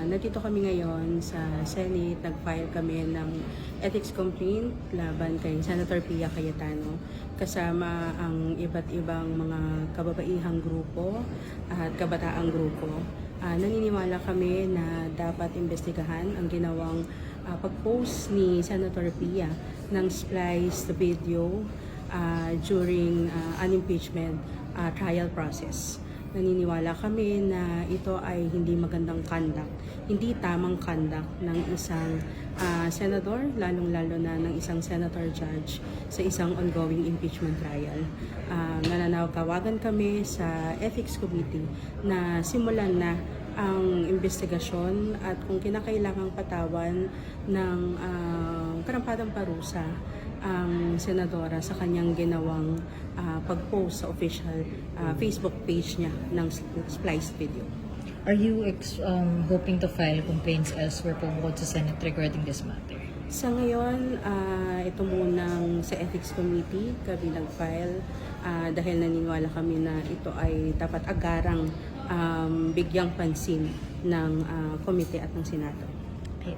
Nandito kami ngayon sa Senate, nag-file kami ng ethics complaint laban kay Senator Pia Cayetano kasama ang iba't ibang mga kababaihang grupo at kabataang grupo. Naniniwala kami na dapat imbestigahan ang ginawang pag-post ni Senator Pia ng spliced video during an impeachment trial process. Naniniwala kami na ito ay hindi magandang conduct, hindi tamang conduct ng isang senador, lalong-lalo na ng isang senator judge sa isang ongoing impeachment trial. Nananawagan kami sa Ethics Committee na simulan na ang investigasyon at kung kinakailangang patawan ng karampatang parusa ang senadora sa kanyang ginawang pag-post sa official Facebook page niya ng spliced video. Are you hoping to file complaints elsewhere po bukod sa Senate regarding this matter? Sa ngayon, ito munang sa Ethics Committee kami nag-file dahil naniniwala kami na ito ay dapat agarang bigyang pansin ng komite at ng Senado. Okay.